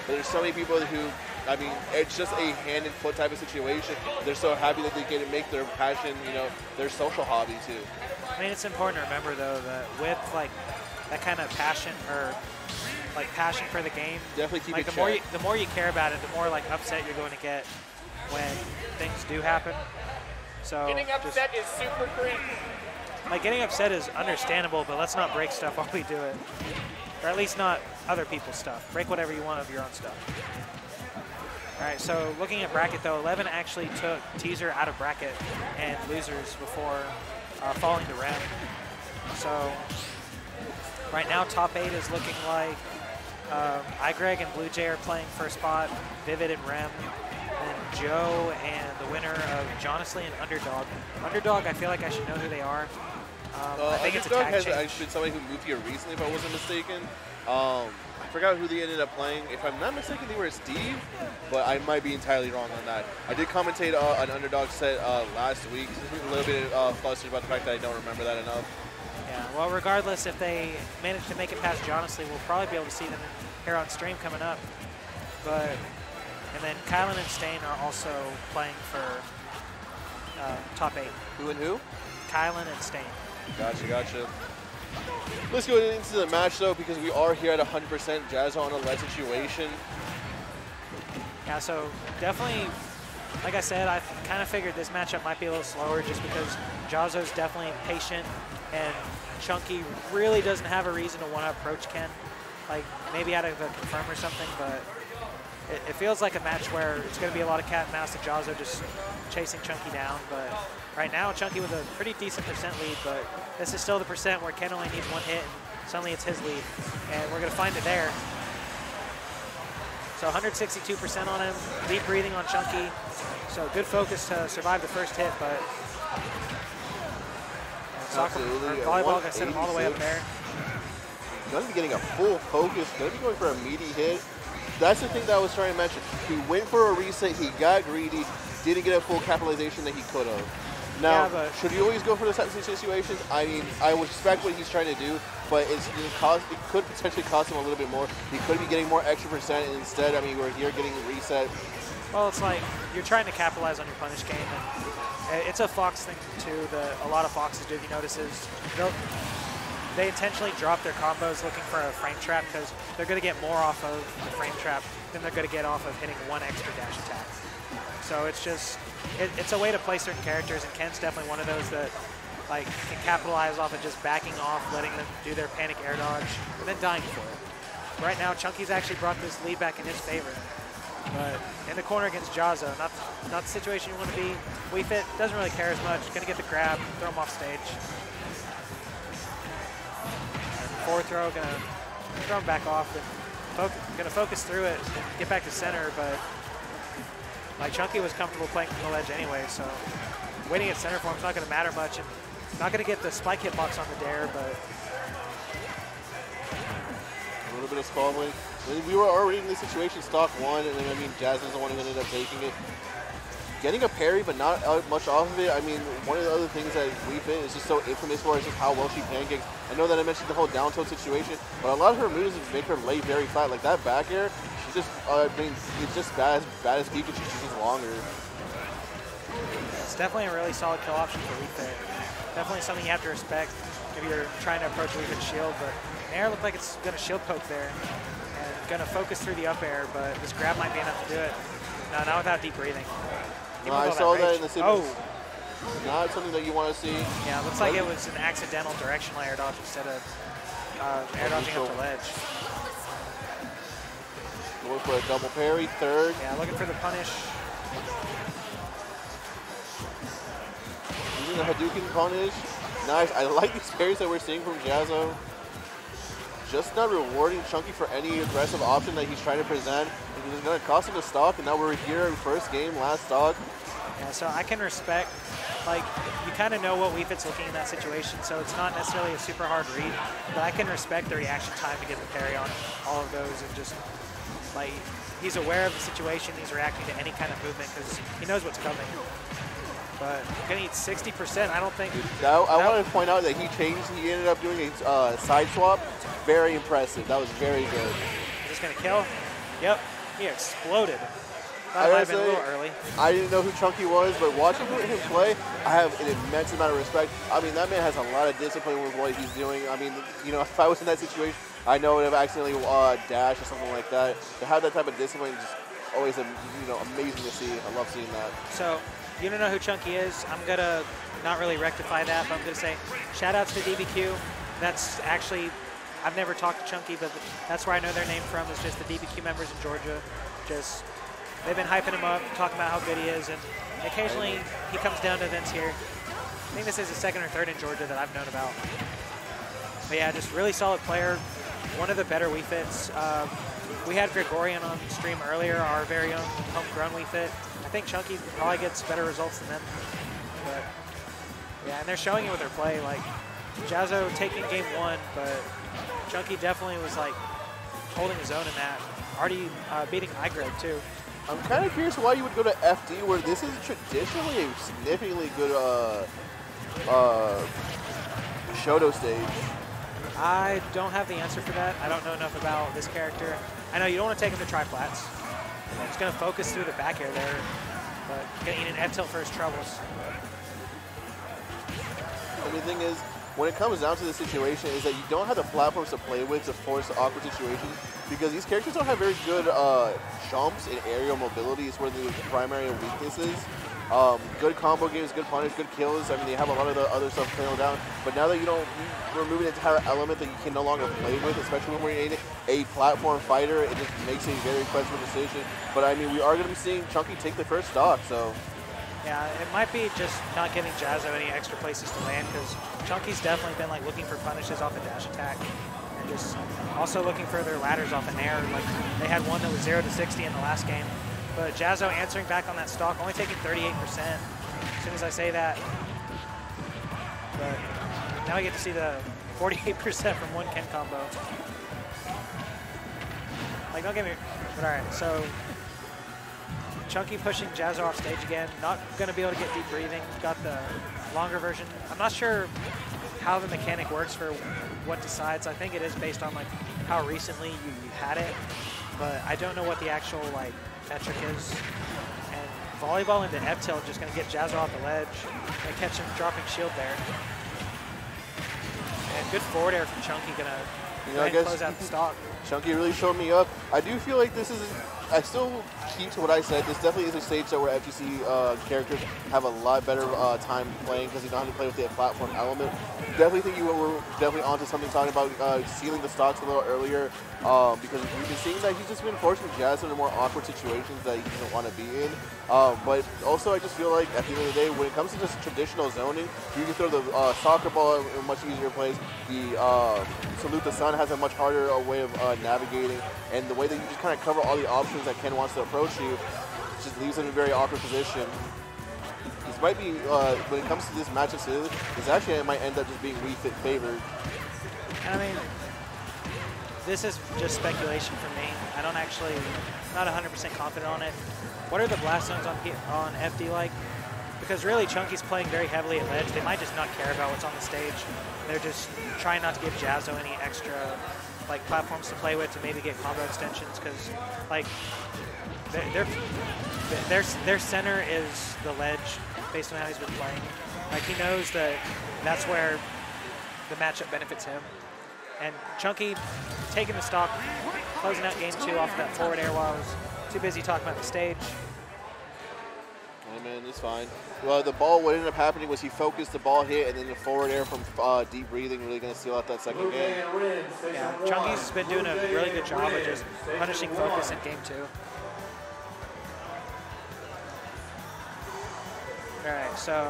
But there's so many people who, I mean, it's just a hand and foot type of situation. They're so happy that they get to make their passion, you know, their social hobby too. I mean, it's important to remember though that with like that kind of passion or like passion for the game, definitely keep like it the more you care about it, the more like upset you're going to get when things do happen. So getting upset is super free. Like getting upset is understandable, but let's not break stuff while we do it, or at least not other people's stuff. Break whatever you want of your own stuff. All right, so looking at bracket though, 11 actually took Teaser out of bracket and losers before falling to Rem. So right now top 8 is looking like iGreg and Blue Jay are playing first spot, Vivid and Rem, and Joe and the winner of Jonasly and Underdog. Underdog, I feel like I should know who they are. I think it's a tag change. Actually been somebody who moved here recently, if I wasn't mistaken. I forgot who they ended up playing. If I'm not mistaken, they were Steve, but I might be entirely wrong on that. I did commentate an Underdog set last week. A little bit flustered about the fact that I don't remember that enough. Yeah, well, regardless, if they manage to make it past Jonasly, we'll probably be able to see them here on stream coming up. And then Kylan and Stain are also playing for top 8. Who and who? Kylan and Stain. Gotcha. Let's go into the match though, because we are here at 100%. Jahzzo on a lead situation. Yeah, so definitely, like I said, I kind of figured this matchup might be a little slower just because Jahzzo's definitely patient and Chunky really doesn't have a reason to want to approach Ken. Like maybe out of a confirm or something, but it feels like a match where it's going to be a lot of cat and mouse and Jahzzo just chasing Chunky down. But right now, Chunky with a pretty decent percent lead, but this is still the percent where Ken only needs one hit, and suddenly it's his lead. And we're going to find it there. So 162% on him, deep breathing on Chunky. So good focus to survive the first hit, but soccer or volleyball going to send him all the way up there. Going to be getting a full focus, going to be going for a meaty hit. That's the thing that I was trying to mention. He went for a reset, he got greedy, didn't get a full capitalization that he could have. Now, yeah, should you always go for the types of situations? I mean, I would respect what he's trying to do, but it could potentially cost him a little bit more. He could be getting more extra percent, and instead, I mean, we're here getting reset. Well, it's like you're trying to capitalize on your punish game, and it's a Fox thing too. A lot of Foxes do, if you notice, is they intentionally drop their combos looking for a frame trap because they're going to get more off of the frame trap than they're going to get off of hitting one extra dash attack. So it's just, it's a way to play certain characters, and Ken's definitely one of those that like can capitalize off of just backing off, letting them do their panic air dodge, and then dying for it. Right now, Chunky's actually brought this lead back in his favor. But in the corner against Jahzzo, not the situation you want to be. Wii Fit doesn't really care as much. Going to get the grab, throw him off stage. Forward throw, going to throw him back off, and going to focus through it and get back to center, but like Chunky was comfortable playing from the ledge anyway, so waiting at center for him is not going to matter much, and not going to get the spike hitbox on the dare, but a little bit of squabbling. We were already in this situation, stock 1, and then I mean Jahzzo's the one who ended up taking it. Getting a parry, but not much off of it. I mean, one of the other things that Wii Fit is just so infamous for is just how well she pancakes. I know that I mentioned the whole down tilt situation, but a lot of her moves make her lay very flat. Like that back air, she's just, I mean, it's just bad as Pikachu, she's just longer. It's definitely a really solid kill option for Wii Fit. Definitely something you have to respect if you're trying to approach Wii Fit shield, but Nair looked like it's going to shield poke there and going to focus through the up air, but this grab might be enough to do it. No, not without deep breathing. No, I saw that in the sequence. Not something that you want to see. Yeah, it looks like it was an accidental directional air dodge instead of air dodging up the ledge. Going for a double parry, third. Yeah, looking for the punish. Using the Hadouken punish. Nice. I like these parries that we're seeing from Jahzzo. Just not rewarding Chunky for any aggressive option that he's trying to present. It's going to cost him a stock, and now we're here in first game, last stock. Yeah, so I can respect, like, you kind of know what Wii Fit's looking in that situation, so it's not necessarily a super hard read, but I can respect the reaction time to get the parry on all of those, and just, like, he's aware of the situation, he's reacting to any kind of movement because he knows what's coming. But gonna eat 60%, I don't think. I want to point out that he ended up doing a side swap. Very impressive. That was very good. Just gonna kill. Yep. He exploded. I That might gotta have been a say, little early. I didn't know who Chunky was, but watching him play, I have an immense amount of respect. I mean, that man has a lot of discipline with what he's doing. I mean, you know, if I was in that situation, I know I would have accidentally dashed or something like that. To have that type of discipline is just always, amazing to see. I love seeing that. So, you don't know who Chunky is. I'm going to not really rectify that, but I'm going to say shout outs to DBQ. That's actually, I've never talked to Chunky, but that's where I know their name from, is just the DBQ members in Georgia. Just, they've been hyping him up, talking about how good he is, and occasionally he comes down to events here. I think this is his second or third in Georgia that I've known about. But yeah, just really solid player. One of the better Wii Fits. We had Gregorian on stream earlier, our very own homegrown Wii Fit. I think Chunky probably gets better results than them. But yeah, and they're showing it with their play. Like Jahzzo taking game 1, but Chunky definitely was like holding his own in that. Already beating iGreg too. I'm kind of curious why you would go to FD, where this is traditionally a significantly good Shoto stage. I don't have the answer for that. I don't know enough about this character. I know you don't want to take him to tri-flats. I'm just going to focus through the back air there, but going to eat an F-tilt for his troubles. And the thing is, when it comes down to the situation, is that you don't have the platforms to play with to force awkward situations, because these characters don't have very good jumps and aerial mobility. It's one of the primary weaknesses. Good combo games, good punish, good kills. I mean, they have a lot of the other stuff nailed down. But now that you're removing an entire element that you can no longer play with, especially when we're in a platform fighter, it just makes a very questionable decision. But I mean, we are going to be seeing Chunky take the first stock, so. Yeah, it might be just not giving Jahzzo any extra places to land, because Chunky's definitely been like looking for punishes off a dash attack, and just also looking for their ladders off an air. Like they had one that was 0 to 60 in the last game. But Jahzzo answering back on that stock, only taking 38% as soon as I say that. But now we get to see the 48% from one Ken combo. Like, don't get me, but all right, so Chunky pushing Jahzzo off stage again, not gonna be able to get deep breathing, got the longer version. I'm not sure how the mechanic works for what decides. I think it is based on like how recently you had it, but I don't know what the actual like metric is. And volleyball into F-tilt just going to get Jahzzo off the ledge and catch him dropping shield there. And good forward air from Chunky, going to close out the stock. Chunky really showed me up. I do feel like this is, I still keep to what I said. This definitely is a stage where FGC characters have a lot better time playing, because you know how to play with the platform element. Definitely think you were definitely onto something, talking about sealing the stocks a little earlier, because we've been seeing that he's just been forcing Jahzzo into more awkward situations that he doesn't want to be in. But also, I just feel like at the end of the day, when it comes to just traditional zoning, you can throw the soccer ball in a much easier place. The Salute the Sun has a much harder way of navigating, and the way that you just kind of cover all the options that Ken wants to approach you just leaves him in a very awkward position. This might be, when it comes to this matchup, this actually might end up just being Wii Fit favored. I mean, this is just speculation for me. I don't actually, not 100% confident on it. What are the blast zones on FD like? Because really, Chunky's playing very heavily at ledge. They might just not care about what's on the stage. They're just trying not to give Jahzzo any extra like platforms to play with to maybe get combo extensions, because like their center is the ledge based on how he's been playing. Like he knows that that's where the matchup benefits him. And Chunky taking the stock, closing out game 2 off of that forward air while I was too busy talking about the stage. Hey man, it's fine. Well, the ball, what ended up happening was he focused, the ball hit, and then the forward air from deep breathing really going to seal out that second game. Yeah, Chunky's been doing a really good job of just punishing focus in game 2. All right, so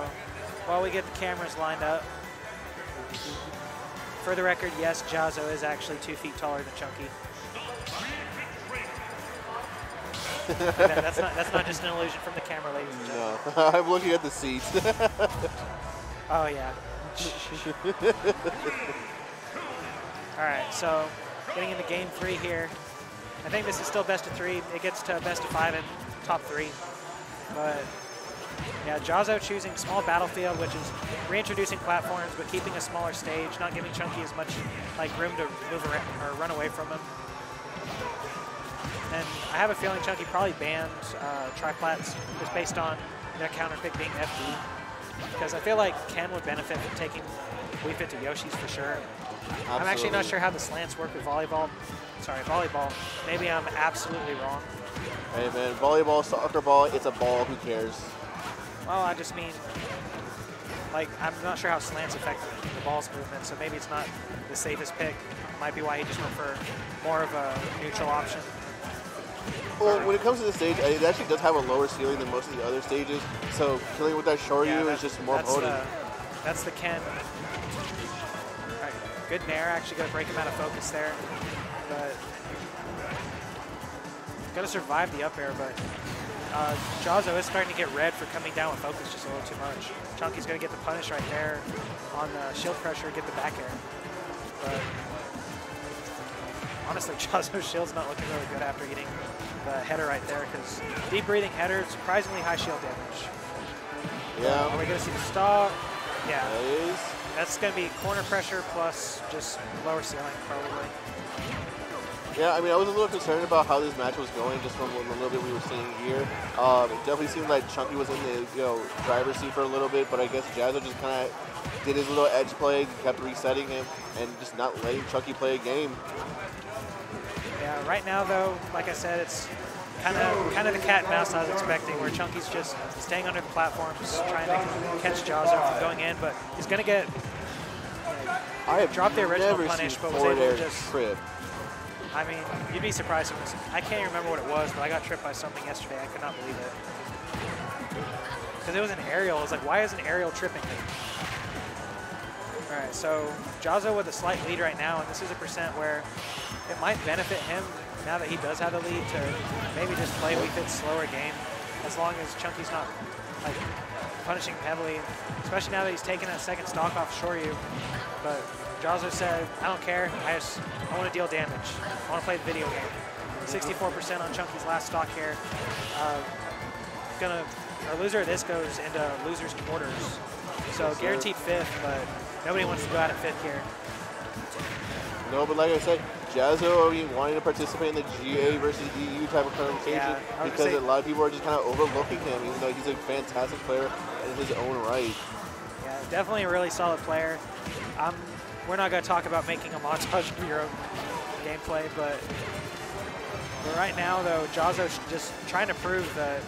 while we get the cameras lined up, for the record, yes, Jahzzo is actually 2 feet taller than Chunky. That's not just an illusion from the camera, ladies and gentlemen. No, I'm looking at the seats. Oh yeah. All right, so getting into game 3 here. I think this is still best of 3. It gets to best of 5 and top 3. But yeah, Jahzzo choosing small battlefield, which is reintroducing platforms but keeping a smaller stage, not giving Chunky as much like room to move around or run away from him. then I have a feeling Chunky probably banned triplats just based on their counter pick being FD. Because I feel like Ken would benefit from taking Wii Fit to Yoshi's for sure. Absolutely. I'm actually not sure how the slants work with volleyball. Sorry, volleyball. Maybe I'm absolutely wrong. Hey man, volleyball, soccer ball, it's a ball, who cares? Well, I just mean, like, I'm not sure how slants affect the ball's movement, so maybe it's not the safest pick. Might be why he just went for more of a neutral option. Well, when it comes to this stage, it actually does have a lower ceiling than most of the other stages, so killing with that Shoryu is just more potent. That's the Ken. Right, good nair, actually going to break him out of focus there. But going to survive the up air, but Jahzzo is starting to get red for coming down with focus just a little too much. Chunky's going to get the punish right there on the shield pressure, get the back air. But honestly, Jahzzo's shield's not looking really good after getting the header right there, because deep breathing header, surprisingly high shield damage. Yeah. Are we going to see the stock? Yeah. That is. That's going to be corner pressure plus just lower ceiling, probably. Yeah, I mean, I was a little concerned about how this match was going just from the little bit we were seeing here. It definitely seemed like Chunky was in the driver's seat for a little bit, but I guess Jahzzo just kind of did his little edge play, kept resetting him, and just not letting Chunky play a game. Yeah, right now though, like I said, it's kind of the cat and mouse I was expecting, where Chunky's just staying under the platforms, trying to catch Jahzzo from going in, but he's going to get dropped the original punish, but was able to just trip. I mean, you'd be surprised if it was, I can't even remember what it was, but I got tripped by something yesterday. I could not believe it. Because it was an aerial. I was like, why is an aerial tripping me? All right, so Jahzzo with a slight lead right now, and this is a percent where it might benefit him now that he does have the lead to maybe just play Wii Fit's slower game, as long as Chunky's not like punishing heavily, especially now that he's taking that second stock off Shoryu. But Jahzzo said, I don't care, I want to deal damage. I want to play the video game. 64% on Chunky's last stock here. Our loser of this goes into loser's quarters. So guaranteed fifth, but nobody wants to go out at fifth here. No, but like I said, Jahzzo, I mean, wanting to participate in the GA versus EU type of conversation, because a lot of people are just kind of overlooking him, even though he's a fantastic player in his own right. Yeah, definitely a really solid player. We're not going to talk about making a montage of your own gameplay, but right now, though, Jahzzo's just trying to prove that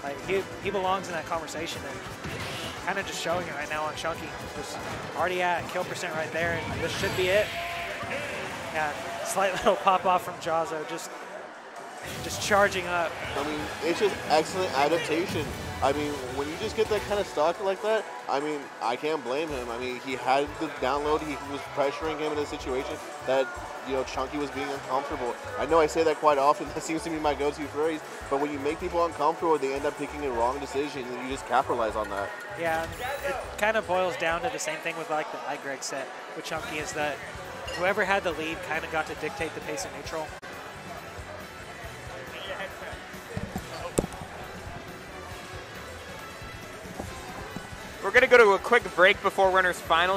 like he belongs in that conversation, and kind of just showing it right now on Chunky. Just already at kill percent right there, and this should be it. Yeah, slight little pop off from Jahzzo, just charging up. I mean, it's just excellent adaptation. I mean, when you just get that kind of stock like that, I mean, I can't blame him. I mean, he had the download, he was pressuring him in a situation that, Chunky was being uncomfortable. I know I say that quite often, that seems to be my go-to phrase, but when you make people uncomfortable, they end up picking a wrong decision, and you just capitalize on that. Yeah, it kind of boils down to the same thing with like the iGreg set with Chunky, is that whoever had the lead kind of got to dictate the pace of neutral. We're going to go to a quick break before winners finals.